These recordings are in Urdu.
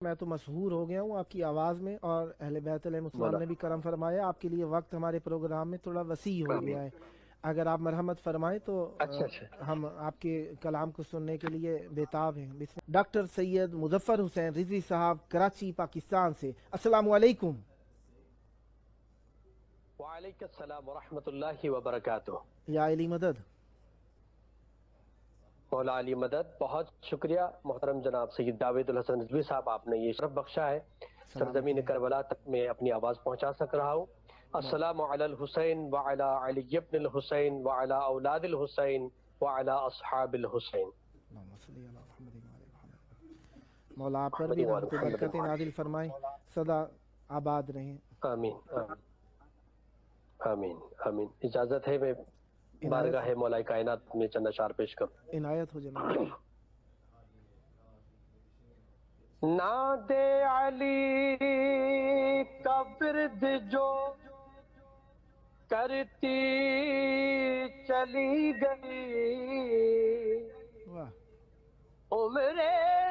میں تو مسحور ہو گیا ہوں آپ کی آواز میں، اور اہل بیت علیہ السلام مولا نے بھی کرم فرمایا، آپ کے لیے وقت ہمارے پروگرام میں تھوڑا وسیع ہو آمین۔ گیا ہے۔ اگر آپ مرحمت فرمائیں تو اچھا اچھا، ہم آپ کے کلام کو سننے کے لیے بےتاب ہیں۔ ڈاکٹر سید مظفر حسین رضوی صاحب، کراچی، پاکستان سے، السلام علیکم۔ وعلیکم السلام ورحمۃ اللہ وبرکاتہ۔ یا علی مدد۔ مولا علی مدد، بہت شکریہ محترم جناب سید جاوید الحسن رضوی صاحب، آپ نے یہ شرف بخشا ہے سلامتی سرزمین رہے۔ کربلا تک میں اپنی آواز پہنچا سک رہا ہوں۔ السلام علی الحسین وعلی علی ابن الحسین وعلی اولاد الحسین وعلی اصحاب الحسین۔ اللہم صلی علی محمد وعلی محمد۔ مولا آپ پر محمد بھی وعلی رحمت و محمد۔ برکتیں نازل فرمائیں، سدا آباد رہیں۔ آمین آمین آمین۔ اجازت ہے میں عنایت بارگاہ مولا کائنات میں چند اشعار پیش کروں۔ عنایت ہو جناب۔ ناد علی کا ورد جو کرتی چلی گئی، واہ عمر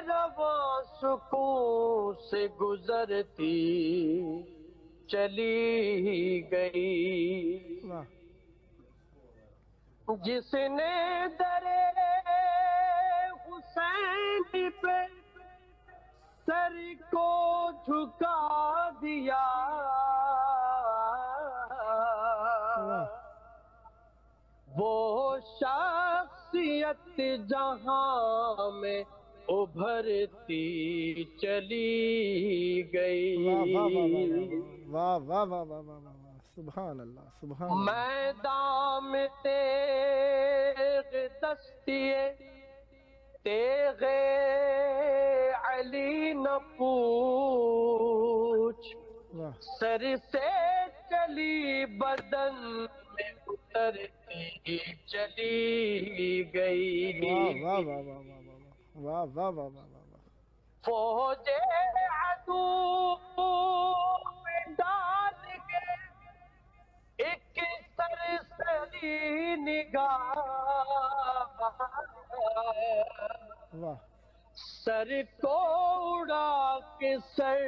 رواں سکون سے گزرتی چلی گئی، واہ جس نے در حسین پہ سر کو جھکا دیا، واہ وہ شخصیت جہاں میں ابھرتی چلی واہ واہ واہ واہ گئی، واہ واہ واہ واہ واہ واہ واہ واہ، سبحان اللہ سبحان اللہ۔ میدان میں تیغ دستیے تیغ علی نہ پوچھ، واہ سر سے چلی بدن میں اترتی چلی واہ گئی، واہ واہ واہ واہ واہ واہ واہ واہ واہ واہ واہ۔ فوج عدو میں ڈال کے ایک سرسری نگاہ، واہ سر کو اڑا کے سر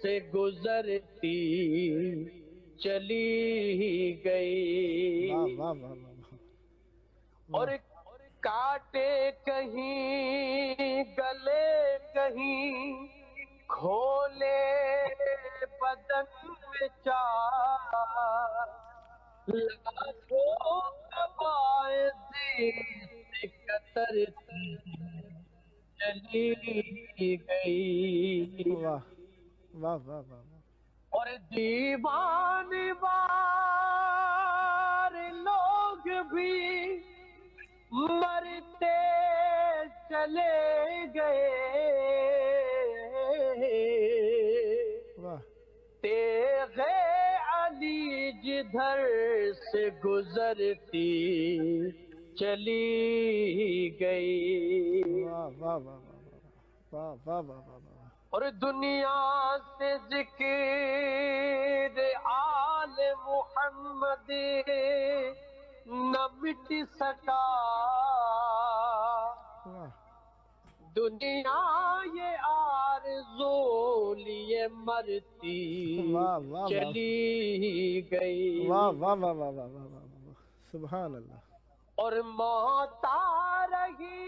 سے گزرتی چلی واہ گئی، واہ واہ واہ اور واہ کاٹے کہیں گلے کہیں کھولے بدن میں چار، لاکھوں قواعد سے کترتی چلی گئی، واہ واہ واہ واہ اور دیوان وار لوگ بھی مرتے چلے گئے، واہ تیغ علی جدھر سے گزرتی چلی گئی، واہ واہ واہ واہ واہ واہ واہ واہ۔ اور دنیا سے ذکر آل محمد نہ مٹ سکا، واہ دنیا یہ آرزو لیے مرتی واہ واہ واہ چلی گئی، واہ واہ واہ واہ واہ واہ واہ واہ، سبحان اللہ۔ اور موت آ رہی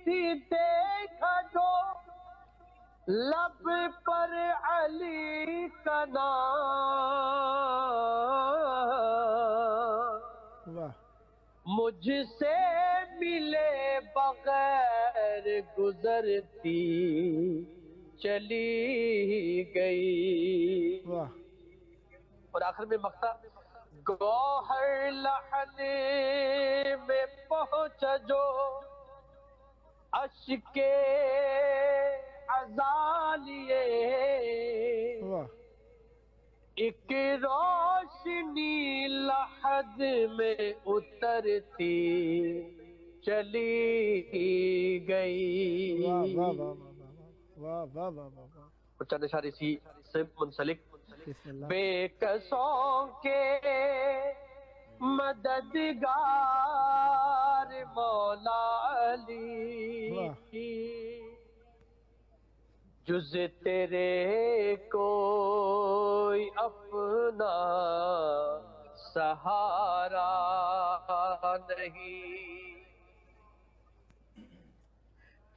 تھی دیکھا جو لب پر علی کا نام، واہ مجھ سے ملے بغیر گزرتی چلی گئی، واہ اور آخر میں مقطع، گوہر لحن میں پہنچا جو اشک ازالیے، واہ ایک روشنی لحد میں اترتی چلی واہ واہ گئی، واہ واہ واہ واہ واہ واہ واہ۔ اور چند اشعار اسی سے منسلک، بسم اللہ۔ بے کسوں کے مددگار مولا علی، واہ جز تیرے کوئی اپنا سہارا نہیں،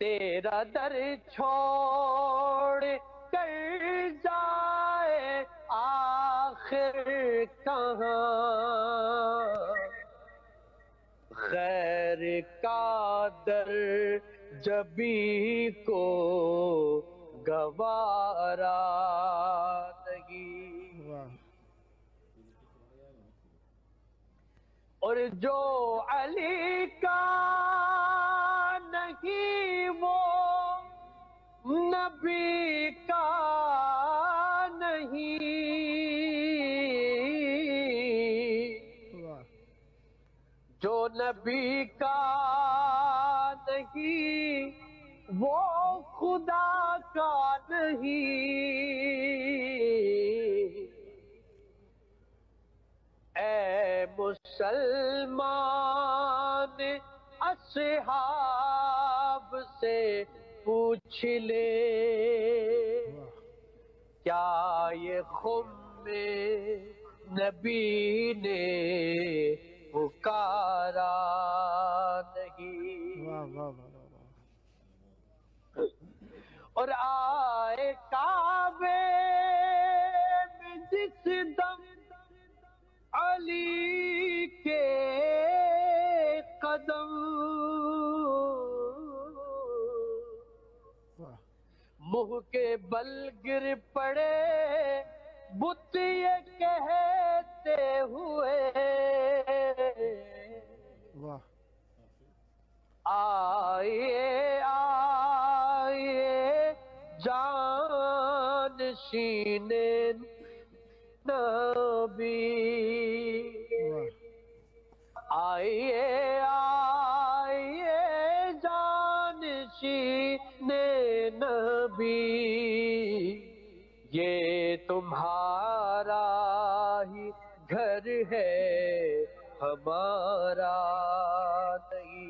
تیرا در چھوڑ کر جائے آخر کہاں، غیر کا در جبی کو گوارا نہیں، واہ اور جو علی کا نہیں وہ نبی کا نہیں، واہ جو نبی کا نہیں وہ خدا کا نہیں، اے مسلمان اصحاب سے پوچھ لے، واہ کیا یہ خم نبی نے پکارا نہیں، واہ واہ واہ واہ اور آئے کعبے میں جس دم علی کے قدم، واہ منہ کے بل گر پڑے بت یہ کہتے ہوئے، واہ آئیے آئیے جانشین نبی، واہ آئیے آئیے جانشین نبی، یہ تمہارا ہی گھر ہے ہمارا نہیں،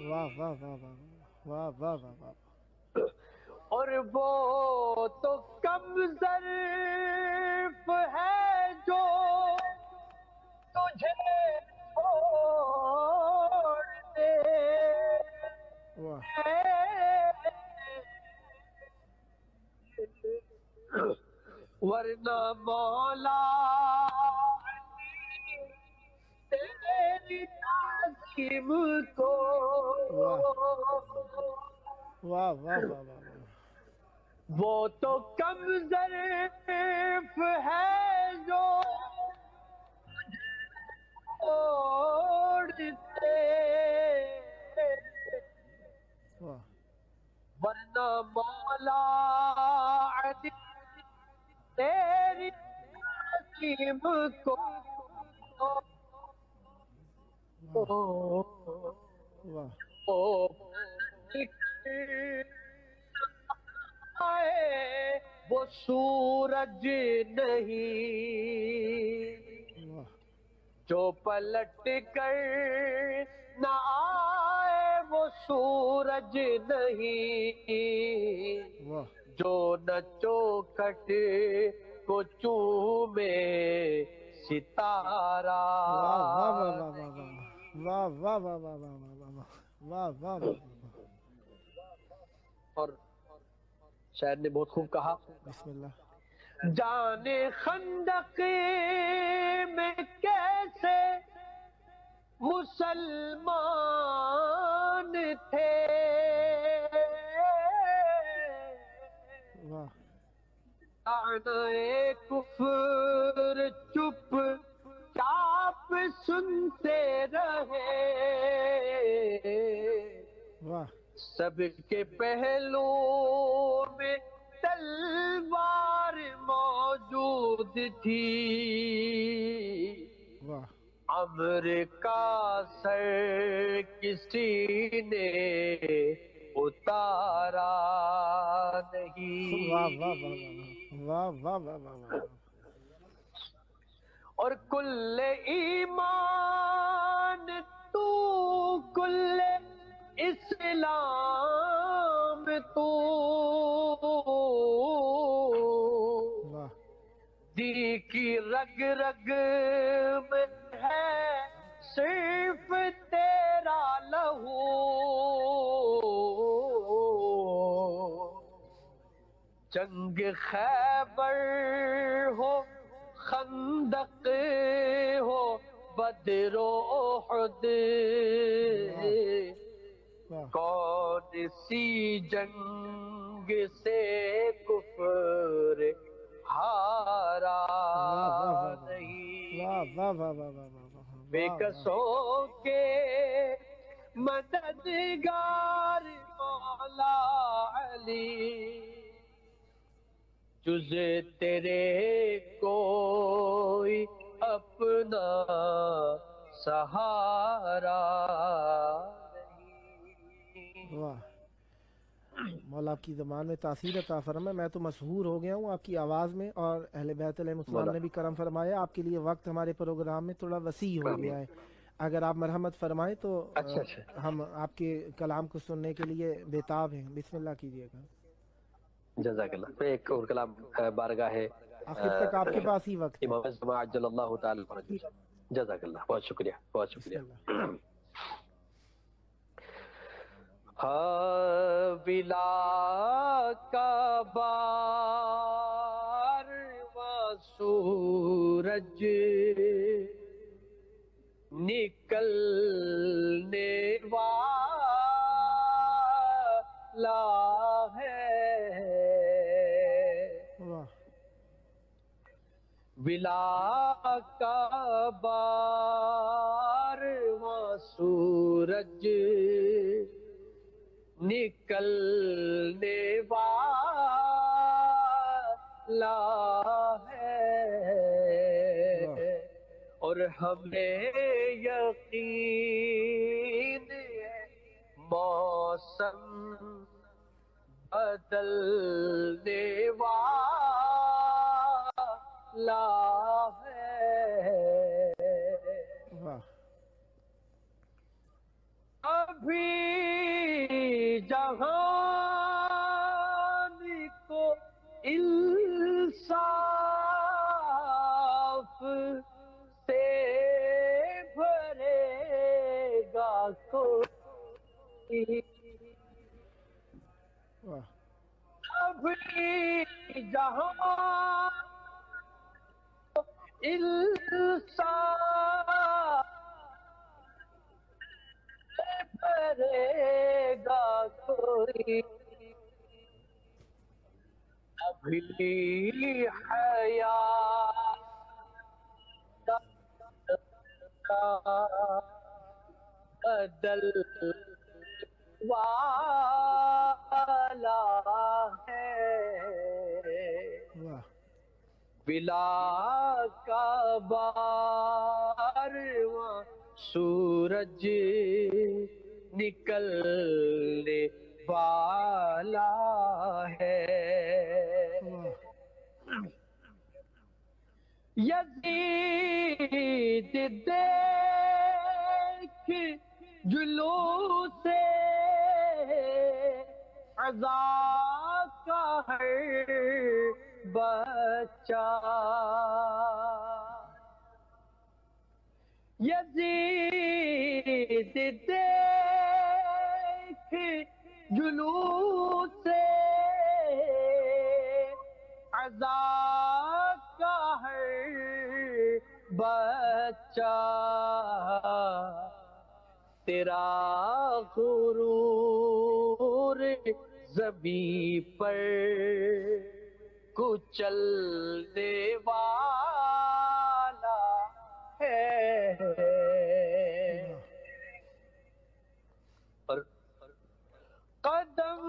واہ واہ واہ واہ واہ واہ واہ واہ اور وہ تو کم ظرف ہے جو تجھے چھوڑ دے، واہ ورنہ مولا تیری تعظیم کو واہ واہ واہ واہ واہ وہ تو کم ظرف ہے جو چھوڑتے، واہ ورنہ مولا علی تیری تعظیم کو واہ وہ سورج نہیں، واہ جو پلٹ کر نہ آئے وہ سورج نہیں، واہ جو نہ چوکھٹ کو چومے ستارہ واہ واہ واہ واہ واہ واہ واہ واہ واہ واہ واہ اور شاعر نے بہت خوب کہا، بسم اللہ جان خندق میں کیسے مسلمان تھے، واہ آنائے کفر چپ چاپ سنتے رہے، واہ سب کے پہلو میں تلوار موجود تھی، واہ عمر کا سر کسی نے اتارا نہیں، واہ واہ واہ واہ واہ واہ واہ اور کل ایمان تو کل اسلام تو رگ رگ میں ہے صرف تیرا لہو، جنگ خیبر ہو خندق ہو بدر و احد، واہ کون سی جنگ سے کفر ہارا واہ واہ واہ نہیں، واہ واہ واہ واہ واہ واہ واہ بے واہ واہ کسوں کے مددگار مولا علی، جز تیرے کوئی اپنا سہارا نہیں۔ واہ مولا آپ کی زبان میں تاثیر عطا فرمائے، میں تو مسحور ہو گیا ہوں آپ کی آواز میں، اور اہل بیت علیہ السلام مولا نے بھی کرم فرمایا۔ آپ کے لیے وقت ہمارے پروگرام میں تھوڑا وسیع ہو گیا ہے، اگر آپ مرحمت فرمائیں تو اچھا ہم آپ کے کلام کو سننے کے لیے بےتاب ہیں، بسم اللہ کیجیے گا۔ جزاک اللہ۔ میں ایک اور کلام بارگاہ ہے آخر تک آپ کے پاس ہی وقت ہے، امام الزمان عجل اللہ تعالی فرجہ۔ جزاک اللہ، بہت شکریہ، بہت بسم شکریہ۔ اللہ۔ بلا کا بارواں سورج نکلنے والا ہے، واہ بلا کا بارواں سورج نکلنے والا ہے، اور ہمیں یقین ہے موسم بدلنے والا ہے، واہ ابھی جہان کو انصاف سے بھرے گا کوئی، واہ ابھی جہان کو انصاف بھرے گا کوئی، ابھی حیات کا بدل والا ہے، واہ بلا کا بارواں سورج نکلنے والا ہے، واہ یزید دیکھ جلوس عزا کا ہر بچہ، یزید دیکھ جلوس عزا کا ہر بچہ، تیرا غرور زمین پر کچلنے والا ہے، اور قدم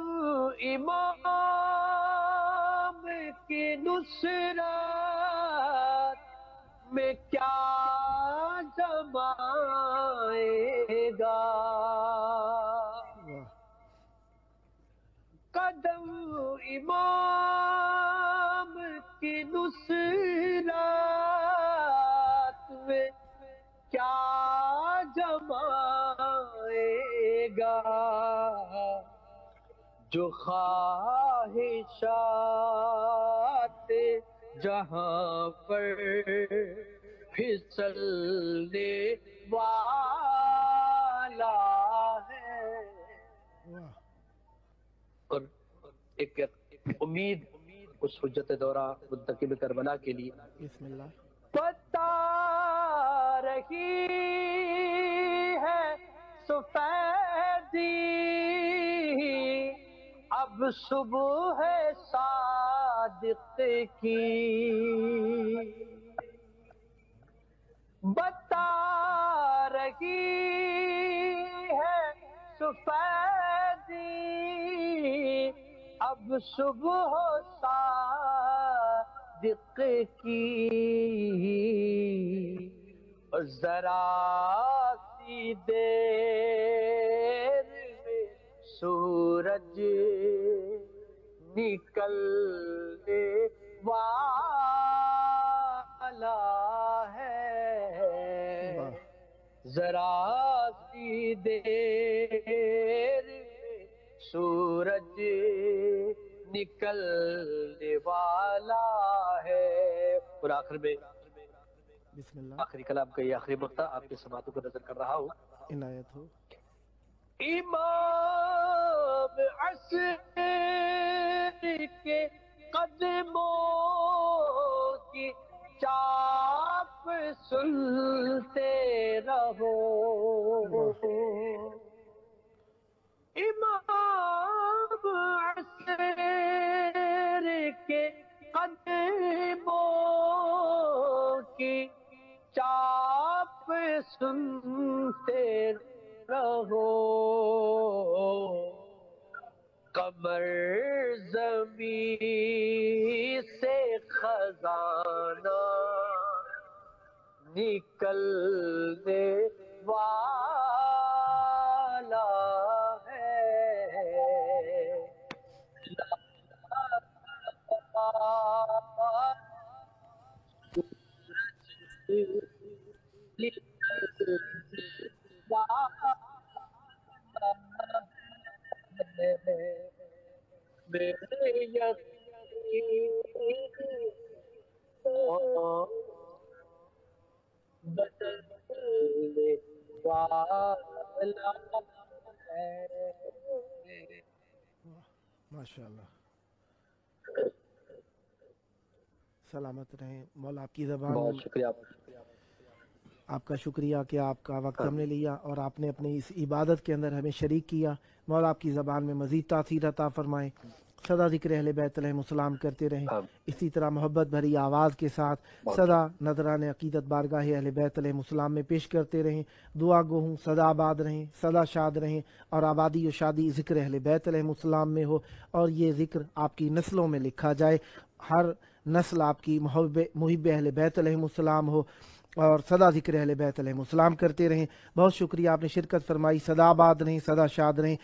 امام کی نصرت میں کیا جمائے گا، واہ قدم امام کی نصرت میں کیا جمائے گا، جو خواہشات جہاں پر پھسلنے والا ہے. اور ایک امید اس حجت دورہ منتقم کربلا کے لیے. بسم اللہ. بتا رہی ہے سفیدی اب صبح ہے صادق کی. بتا رہی ہے سفیدی اب صبح صادق کی. اور ذرا سی دیر میں سورج نکلنے والا ہے. ذرا سی دیر میں سورج نکلنے والا ہے. اور آخر میں بسم اللہ. آخری کلام کا یہ آخری مقطع آپ کے سماعتوں کو نظر کر رہا ہوں. عنایت ہو. امام عصر کے قدموں کی چاپ سنتے رہو. امام عصر کے قدموں کی چاپ سنتے رہو. قمر زمین سے خزانہ نکلنے والا ہے. میرے یقین بدلنے والا ہے. ماشاء اللہ. سلامت رہیں مولا. آپ کی زبان. بہت شکریہ. آپ کا شکریہ کہ آپ کا وقت ہم نے لیا اور آپ نے اپنی اس عبادت کے اندر ہمیں شریک کیا. مولا آپ کی زبان میں مزید تاثیر عطا فرمائے. سدا ذکر اہل بیت علیہم السلام کرتے رہیں. اسی طرح محبت بھری آواز کے ساتھ سدا نذران عقیدت بارگاہ اہل بیت علیہم السلام میں پیش کرتے رہیں. دعا گو ہوں سدا آباد رہیں, سدا شاد رہیں اور آبادی و شادی ذکر اہل بیت علیہم السلام میں ہو اور یہ ذکر آپ کی نسلوں میں لکھا جائے. ہر نسل آپ کی محب اہل بیت علیہم السلام ہو اور سدا ذکر اہل بیت علیہم السلام کرتے رہیں. بہت شکریہ آپ نے شرکت فرمائی. سدا آباد رہیں, سدا شاد رہیں.